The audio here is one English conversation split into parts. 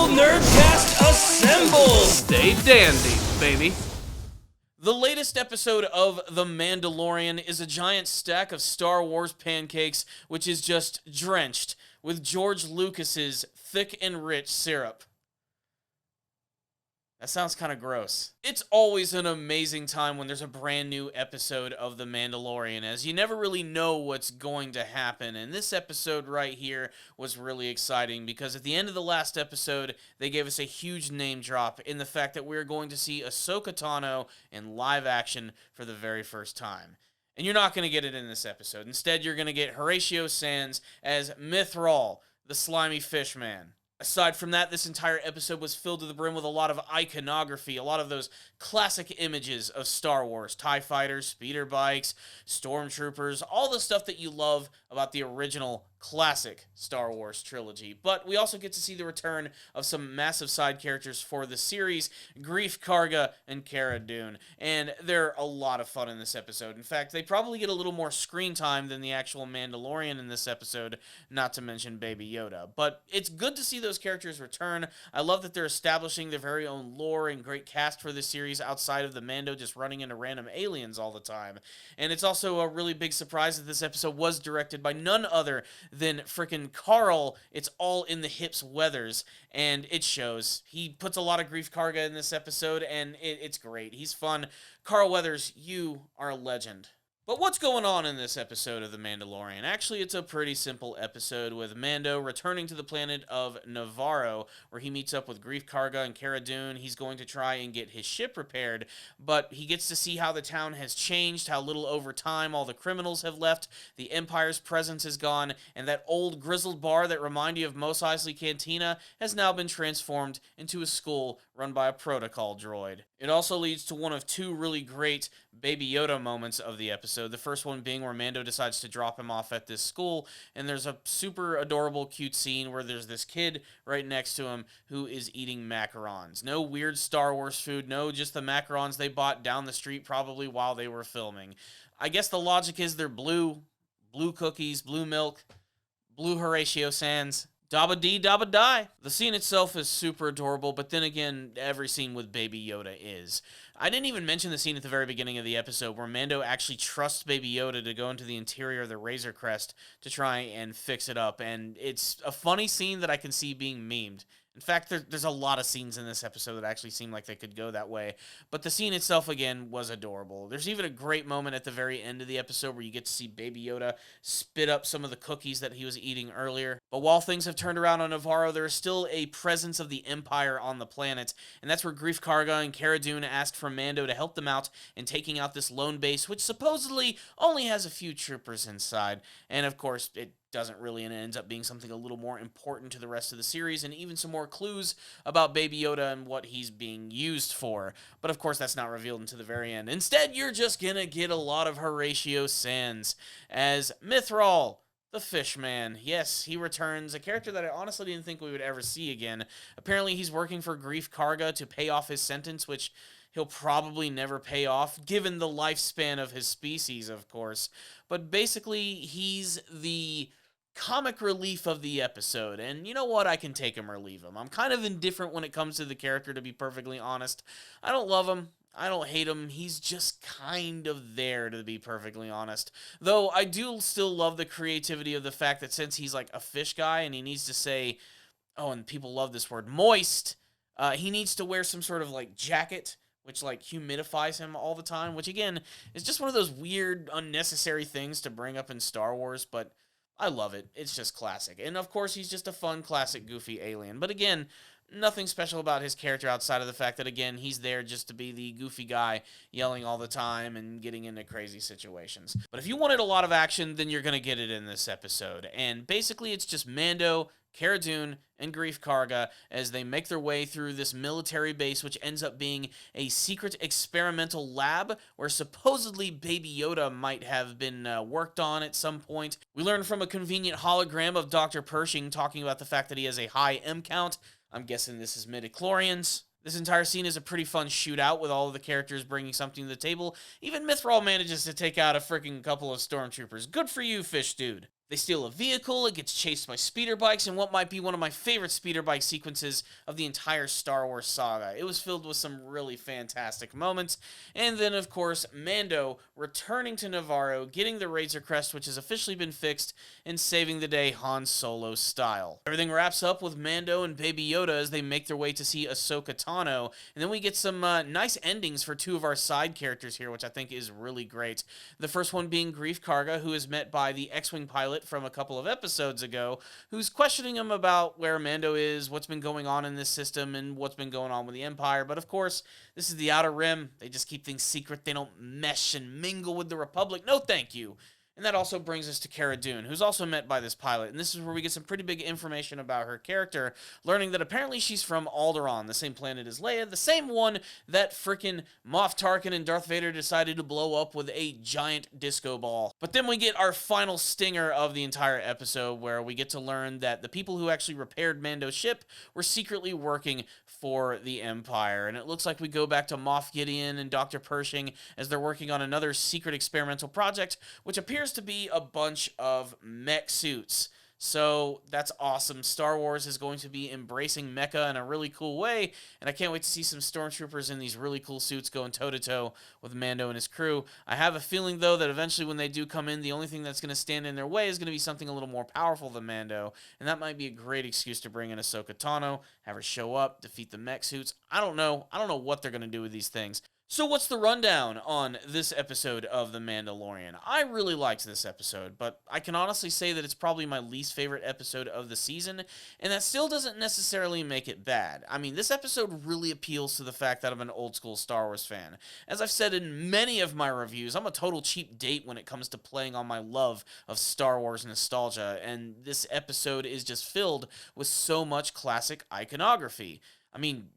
Nerdcast assemble! Stay dandy, baby. The latest episode of The Mandalorian is a giant stack of Star Wars pancakes, which is just drenched with George Lucas's thick and rich syrup. That sounds kind of gross. It's always an amazing time when there's a brand new episode of The Mandalorian, as you never really know what's going to happen. And this episode right here was really exciting because at the end of the last episode, they gave us a huge name drop in the fact that we're going to see Ahsoka Tano in live action for the very first time. And you're not going to get it in this episode. Instead, you're going to get Horatio Sands as Nevarro, the slimy fish man. Aside from that, this entire episode was filled to the brim with a lot of iconography, a lot of those classic images of Star Wars, TIE fighters, speeder bikes, stormtroopers, all the stuff that you love about the original classic Star Wars trilogy. But we also get to see the return of some massive side characters for the series, Greef, Carga, and Cara Dune. And they're a lot of fun in this episode. In fact, they probably get a little more screen time than the actual Mandalorian in this episode, not to mention Baby Yoda. But it's good to see those characters return. I love that they're establishing their very own lore and great cast for this series outside of the Mando just running into random aliens all the time. And it's also a really big surprise that this episode was directed by none other than frickin' Carl. It's all in the hips Weathers, and it shows. He puts a lot of Greef Carga in this episode, and it's great. He's fun. Carl Weathers, you are a legend. But what's going on in this episode of The Mandalorian? Actually, it's a pretty simple episode with Mando returning to the planet of Nevarro, where he meets up with Greef Carga and Cara Dune. He's going to try and get his ship repaired, but he gets to see how the town has changed, how little over time all the criminals have left, the Empire's presence is gone, and that old grizzled bar that reminded you of Mos Eisley Cantina has now been transformed into a school run by a protocol droid. It also leads to one of two really great Baby Yoda moments of the episode. The first one being where Mando decides to drop him off at this school, and there's a super adorable, cute scene where there's this kid right next to him who is eating macarons. No weird Star Wars food, no, just the macarons they bought down the street probably while they were filming. I guess the logic is they're blue cookies, blue milk, blue Horatio Sands. Dabba dee, dabba die. The scene itself is super adorable, but then again, every scene with Baby Yoda is. I didn't even mention the scene at the very beginning of the episode where Mando actually trusts Baby Yoda to go into the interior of the Razor Crest to try and fix it up, and it's a funny scene that I can see being memed. In fact, there's a lot of scenes in this episode that actually seem like they could go that way. But the scene itself, again, was adorable. There's even a great moment at the very end of the episode where you get to see Baby Yoda spit up some of the cookies that he was eating earlier. But while things have turned around on Nevarro, there is still a presence of the Empire on the planet. And that's where Greef Karga and Cara Dune asked for Mando to help them out in taking out this lone base, which supposedly only has a few troopers inside. And of course, it doesn't really, and it ends up being something a little more important to the rest of the series, and even some more clues about Baby Yoda and what he's being used for. But of course, that's not revealed until the very end. Instead, you're just gonna get a lot of Horatio Sands as Nevarro, the fish man. Yes, he returns, a character that I honestly didn't think we would ever see again. Apparently, he's working for Greef Karga to pay off his sentence, which he'll probably never pay off, given the lifespan of his species, of course. But basically, he's the comic relief of the episode, and you know what? I can take him or leave him. I'm kind of indifferent when it comes to the character, to be perfectly honest. I don't love him. I don't hate him. He's just kind of there, to be perfectly honest. Though I do still love the creativity of the fact that since he's like a fish guy and he needs to say, oh, and people love this word, moist, he needs to wear some sort of like jacket which like humidifies him all the time, which again is just one of those weird, unnecessary things to bring up in Star Wars, but I love it. It's just classic. And of course, he's just a fun, classic, goofy alien. But again, nothing special about his character outside of the fact that, again, he's there just to be the goofy guy yelling all the time and getting into crazy situations. But if you wanted a lot of action, then you're going to get it in this episode. And basically, it's just Mando, Cara Dune, and Greef Karga as they make their way through this military base, which ends up being a secret experimental lab where supposedly Baby Yoda might have been worked on at some point. We learn from a convenient hologram of Dr. Pershing talking about the fact that he has a high M count. I'm guessing this is midichlorians. This entire scene is a pretty fun shootout with all of the characters bringing something to the table. Even Nevarro manages to take out a freaking couple of stormtroopers. Good for you, fish dude. They steal a vehicle, it gets chased by speeder bikes, and what might be one of my favorite speeder bike sequences of the entire Star Wars saga. It was filled with some really fantastic moments. And then, of course, Mando returning to Nevarro, getting the Razor Crest, which has officially been fixed, and saving the day Han Solo style. Everything wraps up with Mando and Baby Yoda as they make their way to see Ahsoka Tano, and then we get some nice endings for two of our side characters here, which I think is really great. The first one being Greef Carga, who is met by the X-Wing pilot from a couple of episodes ago, who's questioning him about where Mando is, what's been going on in this system, and what's been going on with the Empire. But of course, this is the Outer Rim. They just keep things secret. They don't mesh and mingle with the Republic. No thank you. And that also brings us to Cara Dune, who's also met by this pilot. And this is where we get some pretty big information about her character, learning that apparently she's from Alderaan, the same planet as Leia, the same one that frickin' Moff Tarkin and Darth Vader decided to blow up with a giant disco ball. But then we get our final stinger of the entire episode, where we get to learn that the people who actually repaired Mando's ship were secretly working for the Empire. And it looks like we go back to Moff Gideon and Dr. Pershing as they're working on another secret experimental project, which appears to be a bunch of mech suits. So that's awesome. Star Wars is going to be embracing mecha in a really cool way, and I can't wait to see some stormtroopers in these really cool suits going toe-to-toe with Mando and his crew. I have a feeling, though, that eventually when they do come in, the only thing that's going to stand in their way is going to be something a little more powerful than Mando, and that might be a great excuse to bring in Ahsoka Tano, have her show up, defeat the mech suits. I don't know what they're going to do with these things. So what's the rundown on this episode of The Mandalorian? I really liked this episode, but I can honestly say that it's probably my least favorite episode of the season, and that still doesn't necessarily make it bad. I mean, this episode really appeals to the fact that I'm an old school Star Wars fan. As I've said in many of my reviews, I'm a total cheap date when it comes to playing on my love of Star Wars nostalgia, and this episode is just filled with so much classic iconography. I mean,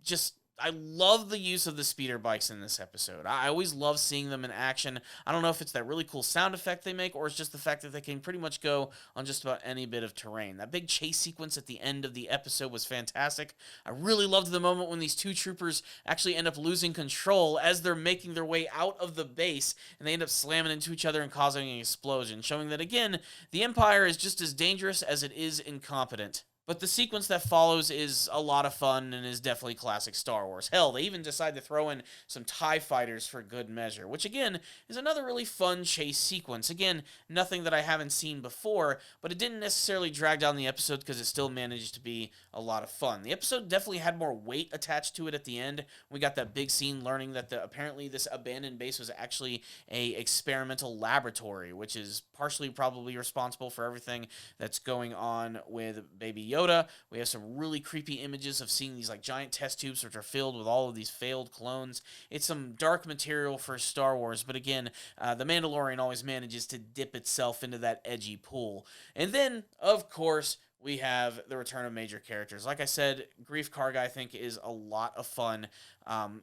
I love the use of the speeder bikes in this episode. I always love seeing them in action. I don't know if it's that really cool sound effect they make, or it's just the fact that they can pretty much go on just about any bit of terrain. That big chase sequence at the end of the episode was fantastic. I really loved the moment when these two troopers actually end up losing control as they're making their way out of the base, and they end up slamming into each other and causing an explosion, showing that, again, the Empire is just as dangerous as it is incompetent. But the sequence that follows is a lot of fun and is definitely classic Star Wars. Hell, they even decide to throw in some TIE fighters for good measure, which again is another really fun chase sequence. Again, nothing that I haven't seen before, but it didn't necessarily drag down the episode because it still managed to be a lot of fun. The episode definitely had more weight attached to it at the end. We got that big scene learning that apparently this abandoned base was actually a experimental laboratory, which is partially probably responsible for everything that's going on with Baby Yoda. We have some really creepy images of seeing these like giant test tubes which are filled with all of these failed clones. It's some dark material for Star Wars, but again, The Mandalorian always manages to dip itself into that edgy pool. And then, of course, we have the return of major characters. Like I said, Greef Carga, I think, is a lot of fun.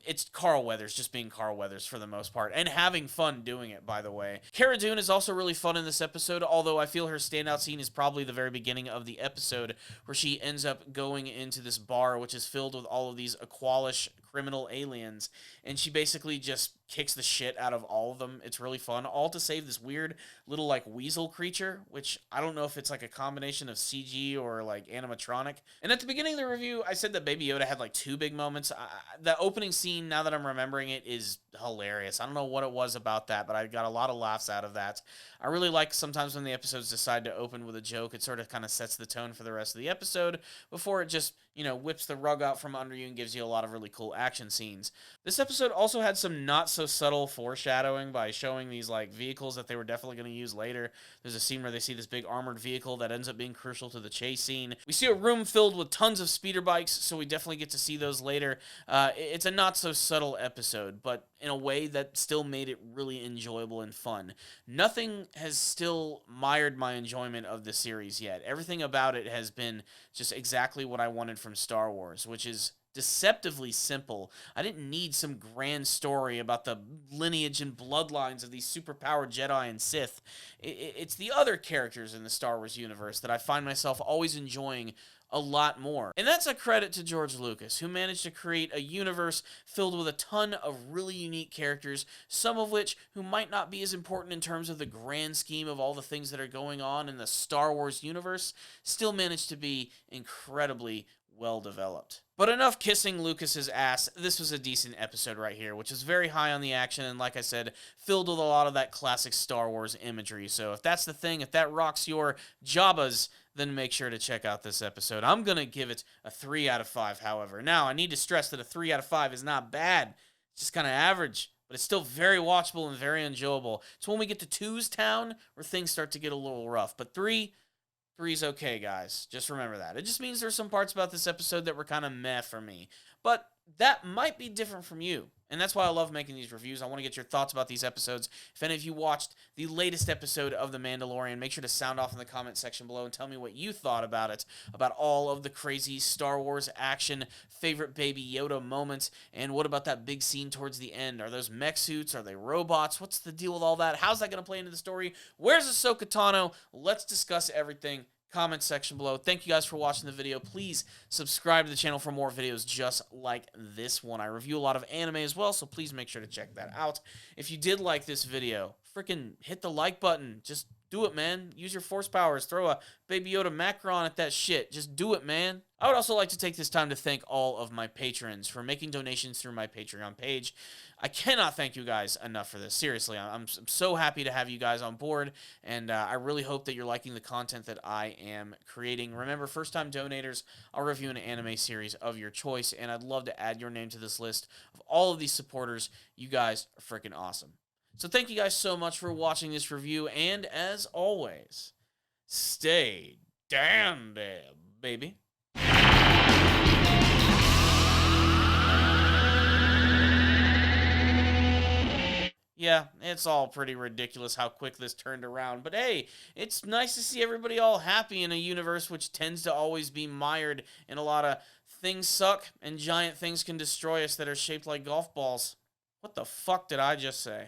It's Carl Weathers just being Carl Weathers for the most part, and having fun doing it, by the way. Cara Dune is also really fun in this episode, although I feel her standout scene is probably the very beginning of the episode, where she ends up going into this bar, which is filled with all of these Aqualish criminal aliens, and she basically just kicks the shit out of all of them. It's really fun, all to save this weird little like weasel creature, which I don't know if it's like a combination of CG or like animatronic. And at the beginning of the review, I said that Baby Yoda had like two big moments. The opening scene, now that I'm remembering it, is hilarious. I don't know what it was about that, but I got a lot of laughs out of that. I really like sometimes when the episodes decide to open with a joke. It sort of kind of sets the tone for the rest of the episode before it just, whips the rug out from under you and gives you a lot of really cool action scenes. This episode also had some not so subtle foreshadowing by showing these like vehicles that they were definitely going to use later. There's a scene where they see this big armored vehicle that ends up being crucial to the chase scene. We see a room filled with tons of speeder bikes, so we definitely get to see those later. It's a not so subtle episode, but in a way that still made it really enjoyable and fun. Nothing has still mired my enjoyment of the series yet. Everything about it has been just exactly what I wanted from Star Wars, which is deceptively simple. I didn't need some grand story about the lineage and bloodlines of these superpowered Jedi and Sith. It's the other characters in the Star Wars universe that I find myself always enjoying a lot more. And that's a credit to George Lucas, who managed to create a universe filled with a ton of really unique characters, some of which who might not be as important in terms of the grand scheme of all the things that are going on in the Star Wars universe, still managed to be incredibly well developed. But enough kissing Lucas's ass. This was a decent episode right here, which is very high on the action and, like I said, filled with a lot of that classic Star Wars imagery. So if that's the thing, if that rocks your Jabbas, then make sure to check out this episode. I'm going to give it a 3 out of 5, however. Now, I need to stress that a 3 out of 5 is not bad. It's just kind of average, but it's still very watchable and very enjoyable. It's when we get to Two's Town where things start to get a little rough. But 3's okay, guys. Just remember that. It just means there's some parts about this episode that were kind of meh for me. But that might be different from you. And that's why I love making these reviews. I want to get your thoughts about these episodes. If any of you watched the latest episode of The Mandalorian, make sure to sound off in the comment section below and tell me what you thought about it, about all of the crazy Star Wars action, favorite Baby Yoda moments, and what about that big scene towards the end? Are those mech suits? Are they robots? What's the deal with all that? How's that going to play into the story? Where's Ahsoka Tano? Let's discuss everything. Comment section below. Thank you guys for watching the video. Please subscribe to the channel for more videos just like this one. I review a lot of anime as well, so please make sure to check that out. If you did like this video, freaking hit the like button. Just do it, man. Use your force powers. Throw a Baby Yoda macron at that shit. Just do it, man. I would also like to take this time to thank all of my patrons for making donations through my Patreon page. I cannot thank you guys enough for this. Seriously, I'm so happy to have you guys on board, and I really hope that you're liking the content that I am creating. Remember, first-time donators, I'll review an anime series of your choice, and I'd love to add your name to this list of all of these supporters. You guys are freaking awesome. So thank you guys so much for watching this review, and as always, stay dandy, baby. Yeah, it's all pretty ridiculous how quick this turned around, but hey, it's nice to see everybody all happy in a universe which tends to always be mired in a lot of things suck and giant things can destroy us that are shaped like golf balls. What the fuck did I just say?